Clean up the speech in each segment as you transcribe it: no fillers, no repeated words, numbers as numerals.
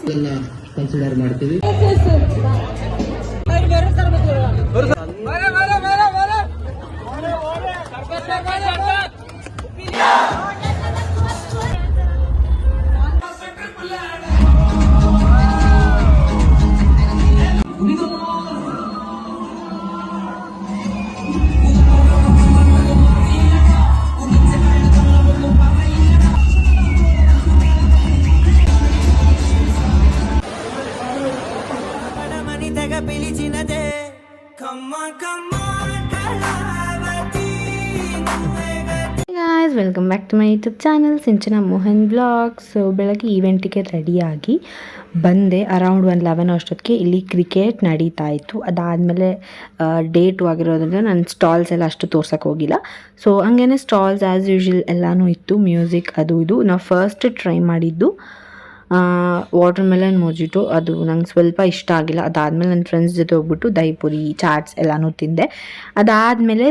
Consider ಮಾಡ್ತೀವಿ. Welcome back to my YouTube channel Sinchana Mohan blog. So ಬೆಳಗ್ಗೆ ಈವೆಂಟಿಗೆ ರೆಡಿಯಾಗಿ ಬಂದೆ. ಅರೌಂಡ್ 11 ಅಷ್ಟೊತ್ತಿಗೆ ಇಲ್ಲಿ ಕ್ರಿಕೆಟ್ ನಡೀತಾ ಇತ್ತು. ಅದಾದಮೇಲೆ ಡೇ 2 ಆಗಿರೋದ್ರಿಂದ ನಾನು ಸ್ಟಾಲ್ಸ್ ಎಲ್ಲ ಅಷ್ಟು ತೋರ್ಸೋಕ್ಕೆ ಹೋಗಿಲ್ಲ. ಸೊ ಹಂಗೇ ಸ್ಟಾಲ್ಸ್ ಆ್ಯಸ್ ಯೂಶ್ವಲ್ ಎಲ್ಲನೂ ಇತ್ತು, ಮ್ಯೂಸಿಕ್ ಅದು ಇದು. ನಾವು ಫಸ್ಟ್ ಟ್ರೈ ಮಾಡಿದ್ದು ವಾಟರ್ ಮೆಲನ್ ಮೊಜಿಟೋ. ಅದು ನಂಗೆ ಸ್ವಲ್ಪ ಇಷ್ಟ ಆಗಿಲ್ಲ. ಅದಾದಮೇಲೆ ನನ್ನ ಫ್ರೆಂಡ್ಸ್ ಜೊತೆ ಹೋಗ್ಬಿಟ್ಟು ದಹಿಪುರಿ, ಚಾಟ್ಸ್ ಎಲ್ಲನೂ ತಿಂದೆ. ಅದಾದಮೇಲೆ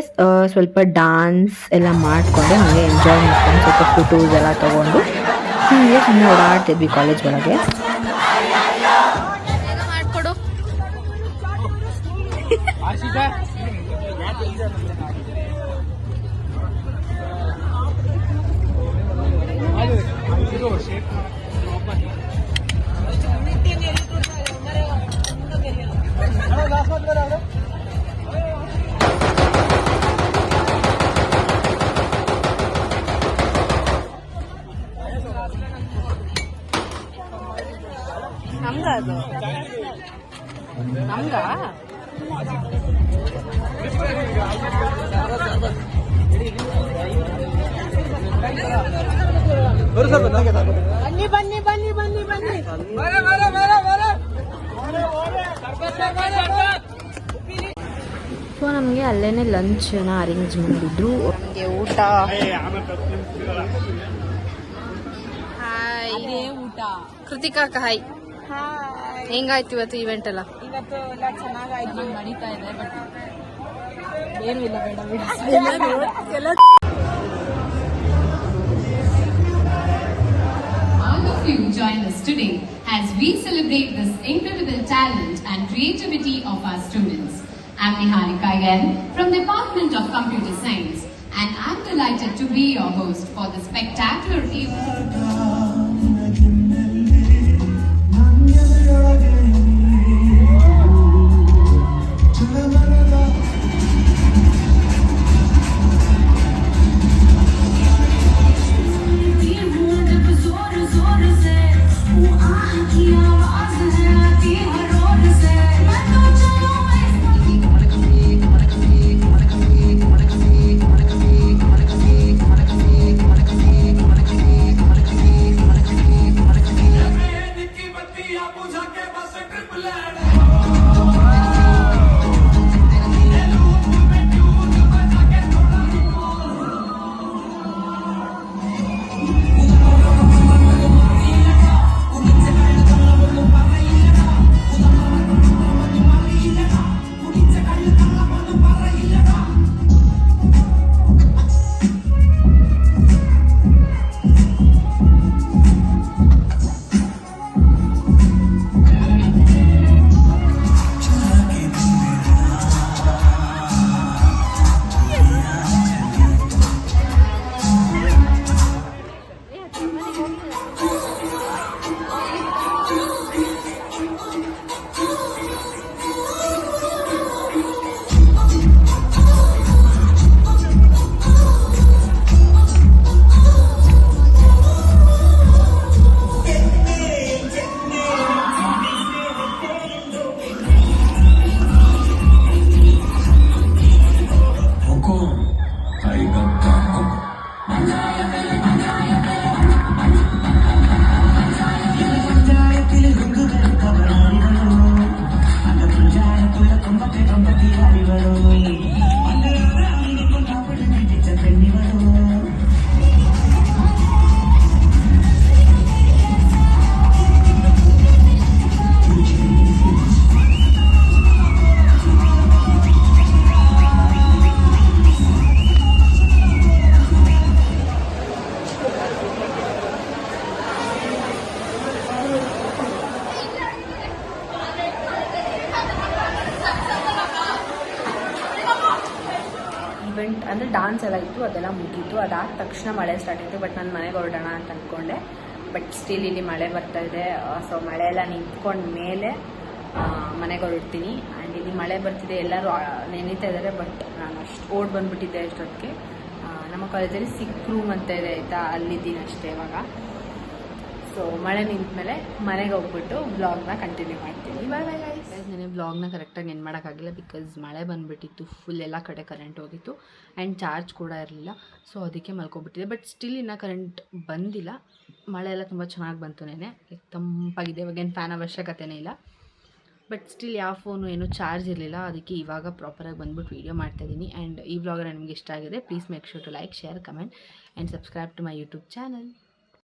ಸ್ವಲ್ಪ ಡಾನ್ಸ್ ಎಲ್ಲ ಮಾಡಿಕೊಂಡು ಹಾಗೆ ಎಂಜಾಯ್ ಮಾಡ್ಕೊಂಡು ಸ್ವಲ್ಪ ಫೋಟೋಸ್ ಎಲ್ಲ ತೊಗೊಂಡು ಹೀಗೆ ಸುಮ್ಮನೆ ಓಡಾಡ್ತಿದ್ವಿ ಕಾಲೇಜ್ ಒಳಗೆ. ಸೊ ನಮಗೆ ಅಲ್ಲೇ ಲಂಚನ್ನ ಅರೇಂಜ್ ಮಾಡಿದ್ರು. ನಮಗೆ ಊಟ ಊಟ ಕೃತಿಕಾ ಹಾಯ್. ಹೆಂಗಾಯ್ತು ಇವತ್ತು ಈವೆಂಟ್ ಎಲ್ಲ? ಇವತ್ತು ಎಲ್ಲ ಚೆನ್ನಾಗಾಯ್ತು, ನಡೀತಾ ಇದೆ. ಬಟ್ ಏನು ಇಲ್ಲ, ಬೇಡ All of you join us today as we celebrate this incredible talent and creativity of our students. I'm Niharika again from the Department of Computer Science, and I'm delighted to be your host for the spectacular event. Dance ಎಲ್ಲ ಇತ್ತು, ಅದೆಲ್ಲ ಮುಗೀತು. ಅದಾದ ತಕ್ಷಣ ಮಳೆ start ಆಯಿತು. But ನಾನು ಮನೆಗೆ ಹೊರಡೋಣ ಅಂತ ಅಂದ್ಕೊಂಡೆ. ಬಟ್ ಸ್ಟಿಲ್ ಇಲ್ಲಿ ಮಳೆ ಬರ್ತಾ ಇದೆ. ಸೊ ಮಳೆ ಎಲ್ಲ ನಿಂತ್ಕೊಂಡ ಮೇಲೆ ಮನೆಗೆ ಹೊರಡ್ತೀನಿ. ಆ್ಯಂಡ್ ಇಲ್ಲಿ ಮಳೆ ಬರ್ತಿದೆ, ಎಲ್ಲರೂ ನೆನೀತಾ ಇದ್ದಾರೆ. ಬಟ್ ನಾನು ಅಷ್ಟು ಓಡ್ ಬಂದುಬಿಟ್ಟಿದ್ದೆ ಅಷ್ಟೊತ್ತಿಗೆ. ನಮ್ಮ ಕಾಲೇಜಲ್ಲಿ ಸಿಕ್ ರೂಮ್ ಅಂತ ಇದೆ ಆಯಿತಾ, ಅಲ್ಲಿದ್ದೀನಿ ಅಷ್ಟೇ ಇವಾಗ. ಸೊ ಮಳೆ ನಿಂತ ಮೇಲೆ ಮನೆಗೆ ಹೋಗ್ಬಿಟ್ಟು ವ್ಲಾಗ್ನ ಕಂಟಿನ್ಯೂ ಮಾಡ್ತೀನಿ. ಬಾಯ್ ಬಾಯ್ ಗೈಸ್. ನೆನೆ ವ್ಲಾಗ್ನ ಕರೆಕ್ಟಾಗಿ ಏನು ಮಾಡೋಕ್ಕಾಗಿಲ್ಲ, ಬಿಕಾಸ್ ಮಳೆ ಬಂದುಬಿಟ್ಟಿತ್ತು, ಫುಲ್ ಎಲ್ಲ ಕಡೆ ಕರೆಂಟ್ ಹೋಗಿತ್ತು ಆ್ಯಂಡ್ ಚಾರ್ಜ್ ಕೂಡ ಇರಲಿಲ್ಲ. ಸೊ ಅದಕ್ಕೆ ಮಲ್ಕೊಬಿಟ್ಟಿದೆ. ಬಟ್ ಸ್ಟಿಲ್ ಇನ್ನೂ ಕರೆಂಟ್ ಬಂದಿಲ್ಲ. ಮಳೆ ಎಲ್ಲ ತುಂಬ ಚೆನ್ನಾಗಿ ಬಂತು ನೆನೆ, ತಂಪಾಗಿದೆ. ಇವಾಗೇನು ಫ್ಯಾನ್ ಅವಶ್ಯಕತೆನೇ ಇಲ್ಲ. ಬಟ್ ಸ್ಟಿಲ್ ಯಾವ ಫೋನು ಏನೂ ಚಾರ್ಜ್ ಇರಲಿಲ್ಲ, ಅದಕ್ಕೆ ಇವಾಗ ಪ್ರಾಪರಾಗಿ ಬಂದ್ಬಿಟ್ಟು ವೀಡಿಯೋ ಮಾಡ್ತಾಯಿದ್ದೀನಿ. ಆ್ಯಂಡ್ ಈ ವ್ಲಾಗ್ ನಿಮಗೆ ಇಷ್ಟ ಆಗಿದೆ, please make sure to like, share, comment and subscribe to my YouTube channel.